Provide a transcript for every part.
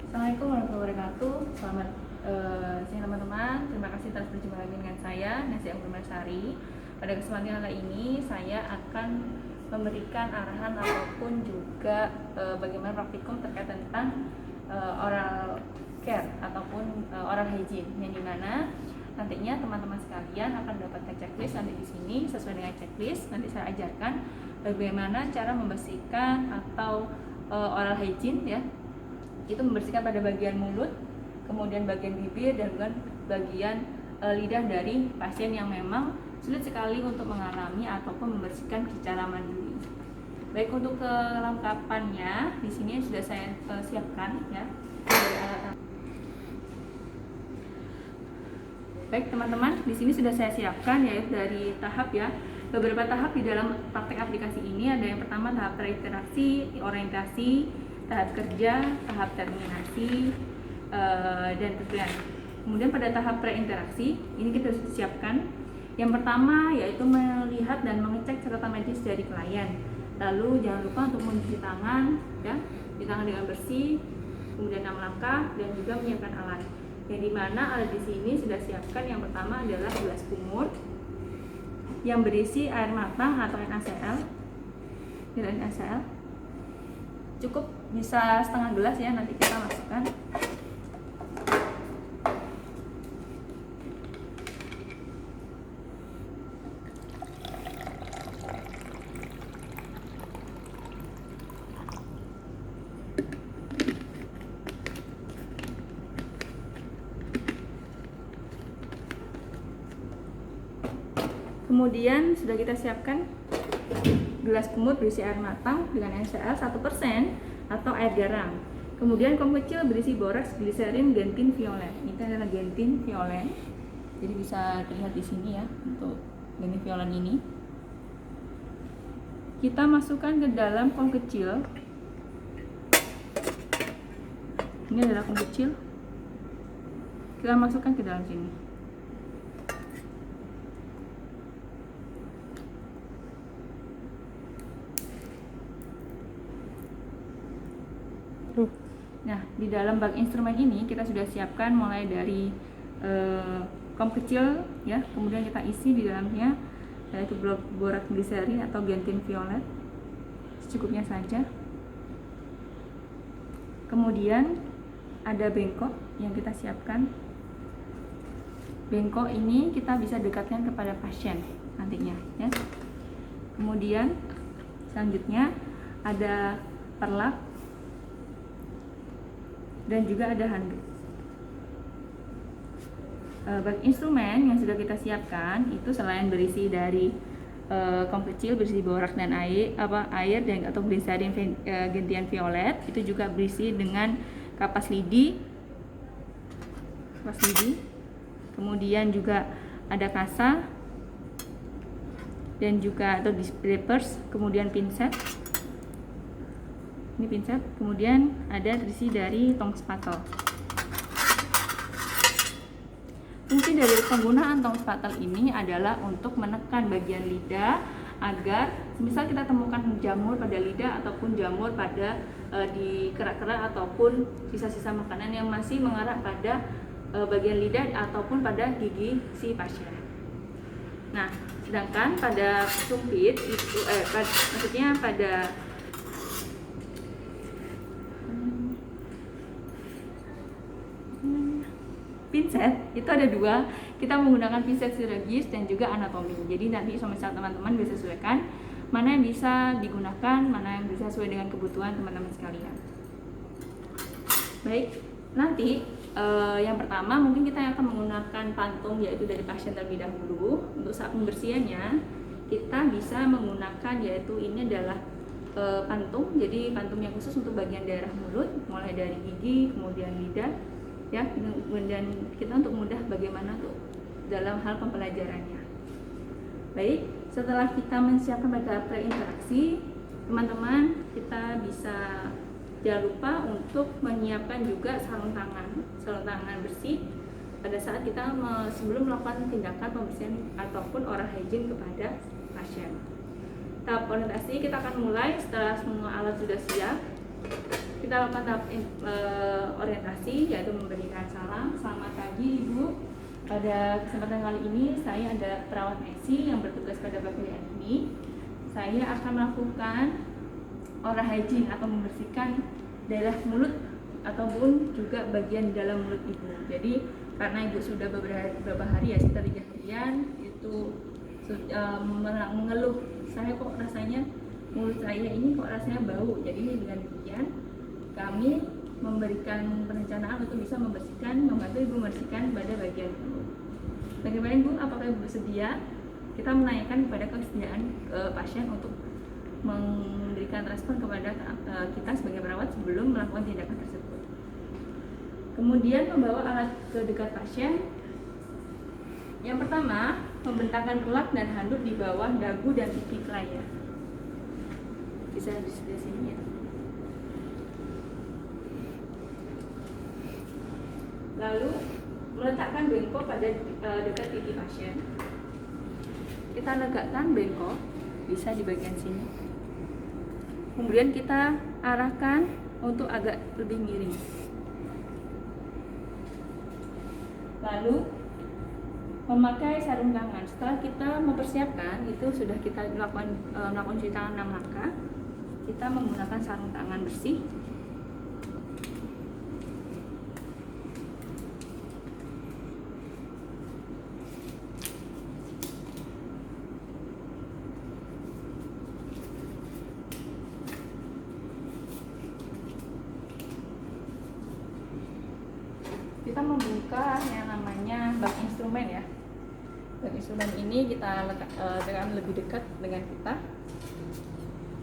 Assalamualaikum warahmatullahi wabarakatuh. Selamat siang teman-teman. Terima kasih telah berjumpa lagi dengan saya Nasi Anggur Marsari. Pada kesempatan kali ini saya akan memberikan arahan ataupun juga bagaimana praktikum terkait tentang oral care ataupun oral hygiene, yang dimana nantinya teman-teman sekalian akan mendapatkan checklist nanti di sini. Sesuai dengan checklist nanti saya ajarkan bagaimana cara membersihkan atau oral hygiene, ya, itu membersihkan pada bagian mulut, kemudian bagian bibir, dan juga bagian lidah dari pasien yang memang sulit sekali untuk mengalami ataupun membersihkan secara mandiri. Baik, untuk kelengkapannya di sini sudah saya siapkan, ya, dari alat. Baik teman-teman, di sini sudah saya siapkan yaitu dari tahap, ya, beberapa tahap di dalam praktek aplikasi ini. Ada yang pertama tahap terinteraksi, orientasi, tahap kerja, tahap terminasi, dan tujuan. Kemudian pada tahap preinteraksi ini kita sudah siapkan. Yang pertama yaitu melihat dan mengecek catatan medis dari klien. Lalu jangan lupa untuk mencuci tangan, ya, cuci tangan dengan bersih, kemudian 6 langkah, dan juga menyiapkan alat. Yang dimana alat di sini sudah siapkan. Yang pertama adalah gelas kumur yang berisi air matang atau NaCl. NaCl cukup bisa setengah gelas, ya, nanti kita masukkan. Kemudian sudah kita siapkan gelas kumur berisi air matang dengan NaCl 1% atau air garam. Kemudian kom kecil berisi boraks, gliserin, gentin, violen. Ini adalah gentin violen. Jadi bisa terlihat di sini, ya, untuk gentin violen ini. Kita masukkan ke dalam kom kecil. Ini adalah kom kecil. Kita masukkan ke dalam sini. Nah, di dalam bak instrumen ini kita sudah siapkan mulai dari kom kecil, ya, kemudian kita isi di dalamnya yaitu boraks gliserin atau gentin violet secukupnya saja. Kemudian ada bengkok yang kita siapkan. Bengkok ini kita bisa dekatkan kepada pasien nantinya, ya. Kemudian selanjutnya ada perlak dan juga ada handuk. Bak instrumen yang sudah kita siapkan itu selain berisi dari kom kecil berisi boraks dan air dan atau gliserin gentian violet, itu juga berisi dengan kapas lidi, kemudian juga ada kasa dan juga atau diapers, kemudian pinset. Ini pinset, kemudian ada berisi dari tong spatel. Fungsi dari penggunaan tong spatel ini adalah untuk menekan bagian lidah agar misal kita temukan jamur pada lidah ataupun jamur pada di kerak-kerak ataupun sisa-sisa makanan yang masih mengarah pada bagian lidah ataupun pada gigi si pasien. Nah, sedangkan pada sumpit itu maksudnya pada pinset itu ada dua. Kita menggunakan pinset chirurgis dan juga anatomi. Jadi nanti misal teman-teman bisa sesuaikan mana yang bisa digunakan, mana yang bisa sesuai dengan kebutuhan teman-teman sekalian. Baik, nanti yang pertama mungkin kita akan menggunakan pantung, yaitu dari pasien terlebih dahulu. Untuk saat pembersihannya kita bisa menggunakan, yaitu ini adalah pantung. Jadi pantung yang khusus untuk bagian daerah mulut, mulai dari gigi kemudian lidah, ya, dan kita untuk mudah bagaimana tuh dalam hal pembelajarannya. Baik, setelah kita menyiapkan pada preinteraksi, teman-teman kita bisa jangan lupa untuk menyiapkan juga sarung tangan bersih pada saat kita sebelum melakukan tindakan pembersihan ataupun oral hygiene kepada pasien. Tahap orientasi kita akan mulai setelah semua alat sudah siap. Kita lakukan tahap orientasi, yaitu memberikan salam. Selamat pagi Ibu. Pada kesempatan kali ini saya ada perawat Messi yang bertugas pada bagian ini. Saya akan melakukan oral hygiene atau membersihkan daerah mulut ataupun juga bagian di dalam mulut Ibu. Jadi karena Ibu sudah beberapa hari ya, sekitar 3 harian itu mengeluh, saya kok rasanya mulut saya ini kok rasanya bau. Jadi dengan demikian kami memberikan perencanaan untuk bisa membantu Ibu membersihkan pada bagian mulut. Bagaimana Ibu? Apakah Ibu bersedia? Kita menanyakan kepada kesediaan pasien untuk memberikan respon kepada kita sebagai perawat sebelum melakukan tindakan tersebut. Kemudian membawa alat ke dekat pasien. Yang pertama, membentangkan kulak dan handuk di bawah dagu dan pipi klien. Bisa di sebelah sini ya. Lalu meletakkan bengkok pada dekat pipi pasien. Kita letakkan bengkok, bisa di bagian sini. Kemudian kita arahkan untuk agak lebih miring. Lalu memakai sarung tangan. Setelah kita mempersiapkan, itu sudah kita melakukan cuci tangan 6 langkah. Kita menggunakan sarung tangan bersih. Kita membuka yang namanya bak instrumen ya. Bak instrumen ini kita letakkan lebih dekat dengan kita.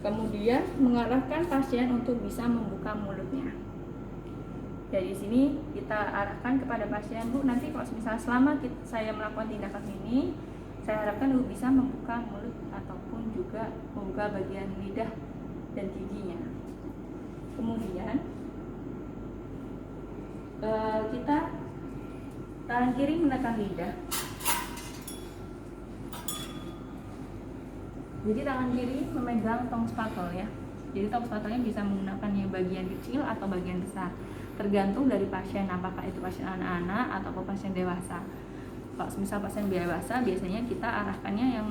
Kemudian mengarahkan pasien untuk bisa membuka mulutnya. Dari sini kita arahkan kepada pasien, Bu, nanti kalau misalnya selama saya melakukan tindakan ini, saya harapkan Ibu bisa membuka mulut ataupun juga membuka bagian lidah dan giginya. Kemudian kita tangan kiri menekan lidah. Jadi tangan kiri memegang tong spatol ya. Jadi tong spatolnya bisa menggunakan yang bagian kecil atau bagian besar, tergantung dari pasien, apakah itu pasien anak-anak atau pasien dewasa. Kalau misal pasien dewasa biasanya kita arahkannya yang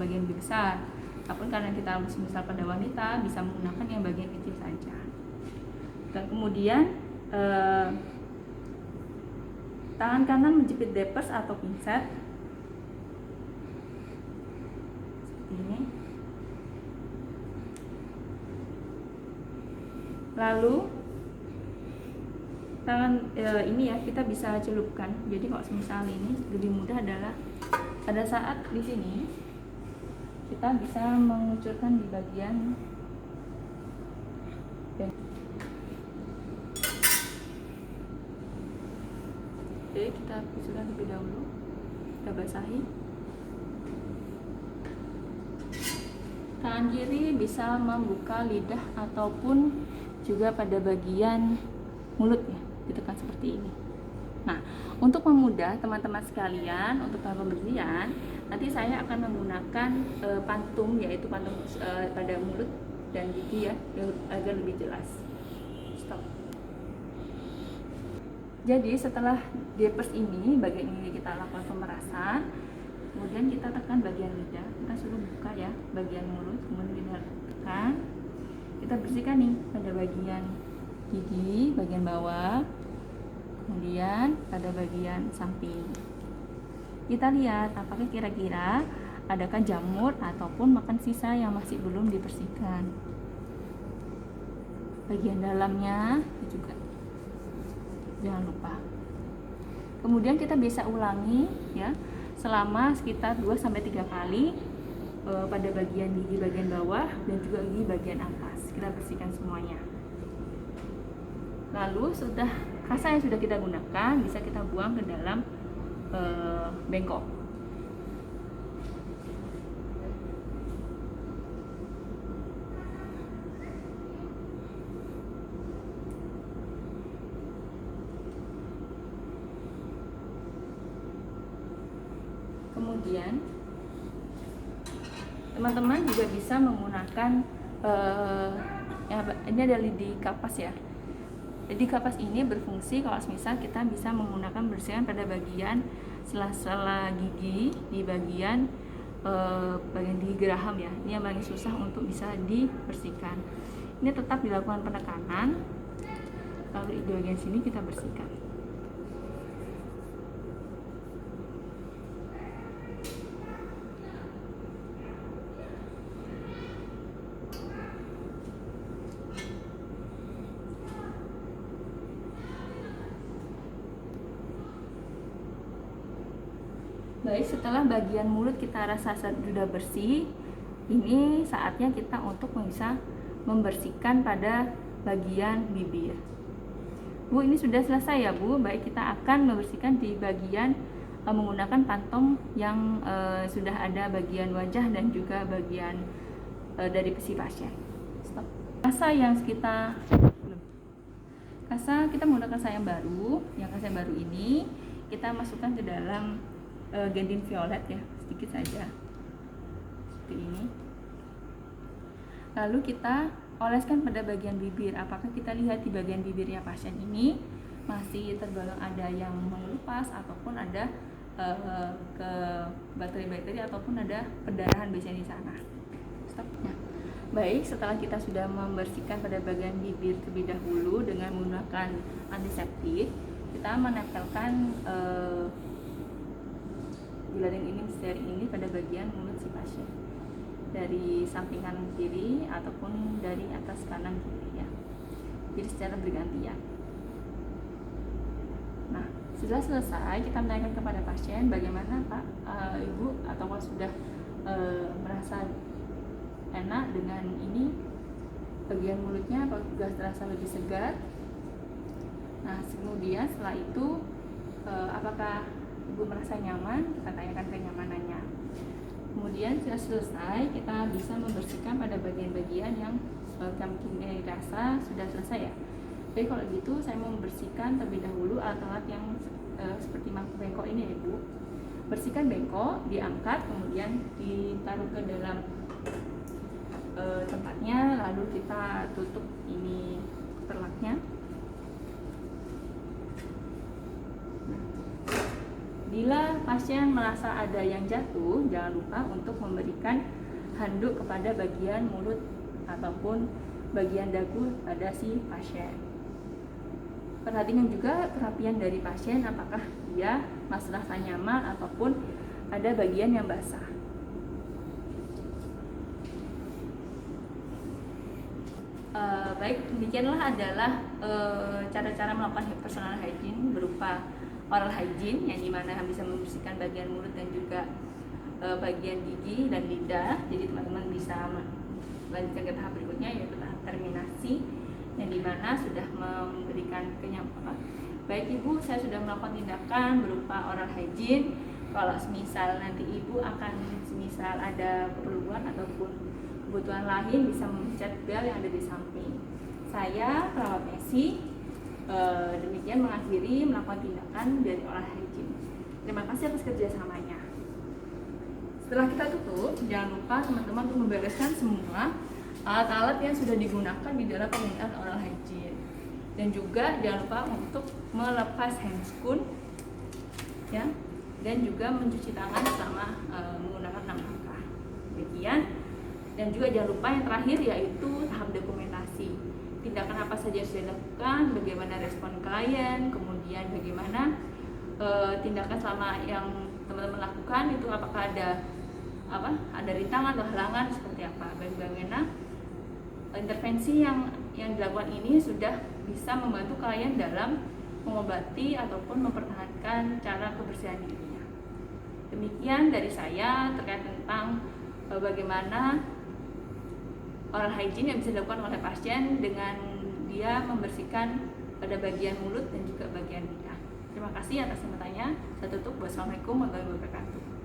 bagian lebih besar. Ataupun karena kita misal pada wanita bisa menggunakan yang bagian kecil saja. Dan kemudian tangan kanan menjepit depes atau pinset seperti ini. Lalu tangan ini ya kita bisa celupkan. Jadi kalau misal ini lebih mudah adalah pada saat di sini kita bisa mengucurkan di bagian Oke, kita pisahkan lebih dahulu. Kita basahi. Tangan kiri bisa membuka lidah ataupun juga pada bagian mulut ya, ditekan seperti ini. Nah, untuk memudah teman-teman sekalian untuk pembersihan, nanti saya akan menggunakan pantum, yaitu pantum pada mulut dan gigi ya, agar lebih jelas. Stop. Jadi setelah depes ini, bagian ini kita lakukan pemerasan, kemudian kita tekan bagian lidah, kita suruh buka ya bagian mulut, kemudian kita tekan, kita bersihkan nih pada bagian gigi, bagian bawah, kemudian pada bagian samping. Kita lihat apakah kira-kira adakah jamur ataupun makan sisa yang masih belum dibersihkan. Bagian dalamnya juga jangan lupa. Kemudian kita bisa ulangi ya selama sekitar 2-3 kali pada bagian gigi bagian bawah dan juga gigi bagian atas. Kita bersihkan semuanya. Lalu sudah kasa yang sudah kita gunakan bisa kita buang ke dalam bengkok. Kemudian teman-teman juga bisa menggunakan Ya, ini adalah di kapas ya. Jadi kapas ini berfungsi kalau misal kita bisa menggunakan bersihkan pada bagian sela-sela gigi di bagian gigi geraham ya. Ini yang paling susah untuk bisa dibersihkan. Ini tetap dilakukan penekanan. Lalu di bagian sini kita bersihkan. Baik, setelah bagian mulut kita rasa sudah bersih, ini saatnya kita untuk bisa membersihkan pada bagian bibir. Bu, ini sudah selesai ya Bu. Baik, kita akan membersihkan di bagian menggunakan pantong yang sudah ada bagian wajah dan juga bagian dari pesi pasien. Stop. Kasa yang kita menggunakan kasa yang baru. Yang kasa yang baru ini kita masukkan ke dalam gending violet ya, sedikit saja seperti ini. Lalu kita oleskan pada bagian bibir. Apakah kita lihat di bagian bibirnya pasien ini masih tergolong ada yang mengelupas ataupun ada ke bakteri-bakteri ataupun ada perdarahan biasanya di sana. Stopnya. Baik, setelah kita sudah membersihkan pada bagian bibir terlebih dahulu dengan menggunakan antiseptik, kita menempelkan glading ini seri ini pada bagian mulut si pasien dari samping kanan kiri ataupun dari atas kanan kiri ya, jadi secara bergantian. Nah, setelah selesai kita menanyakan kepada pasien bagaimana Pak, Ibu, atau sudah merasa enak dengan ini bagian mulutnya, atau juga terasa lebih segar. Nah, kemudian setelah itu apakah Ibu merasa nyaman? Kita tanyakan kenyamanannya. Kemudian setelah selesai, kita bisa membersihkan pada bagian-bagian yang mungkin dirasa sudah selesai ya. Jadi kalau gitu, saya mau membersihkan terlebih dahulu alat-alat yang seperti mangkuk bengkok ini ya Ibu. Bersihkan bengkok, diangkat, kemudian ditaruh ke dalam tempatnya, lalu kita tutup ini perlaknya. Bila pasien merasa ada yang jatuh, jangan lupa untuk memberikan handuk kepada bagian mulut ataupun bagian dagu pada si pasien. Perhatikan juga kerapian dari pasien, apakah dia masih rasa nyaman ataupun ada bagian yang basah. Baik, demikianlah adalah cara-cara melakukan personal hygiene berupa oral hygiene, yang dimana bisa membersihkan bagian mulut dan juga bagian gigi dan lidah. Jadi teman-teman bisa melanjutkan ke tahap berikutnya, yaitu tahap terminasi, yang dimana sudah memberikan kenyamanan. Baik Ibu, saya sudah melakukan tindakan berupa oral hygiene. Kalau semisal nanti Ibu akan semisal ada keperluan ataupun kebutuhan lain, bisa memencet bel yang ada di samping. Saya perawat Messi. Demikian mengakhiri melakukan tindakan dari oral hygiene. Terima kasih atas kerjasamanya. Setelah kita tutup, jangan lupa teman-teman untuk membereskan semua alat-alat yang sudah digunakan di dalam penggunaan oral hygiene, dan juga jangan lupa untuk melepas handscoon ya, dan juga mencuci tangan selama menggunakan 6 langkah. Demikian, dan juga jangan lupa yang terakhir yaitu tahap dokumentasi. Tindakan apa saja yang sudah dilakukan, bagaimana respon klien, kemudian bagaimana tindakan selama yang teman-teman lakukan itu, apakah ada rintangan atau halangan seperti apa, bagaimana intervensi yang dilakukan ini sudah bisa membantu klien dalam mengobati ataupun mempertahankan cara kebersihan dirinya. Demikian dari saya terkait tentang bagaimana oral hygiene yang bisa dilakukan oleh pasien dengan dia membersihkan pada bagian mulut dan juga bagian lidah. Terima kasih atas pertanyaannya. Saya tutup. Wassalamualaikum warahmatullahi wabarakatuh.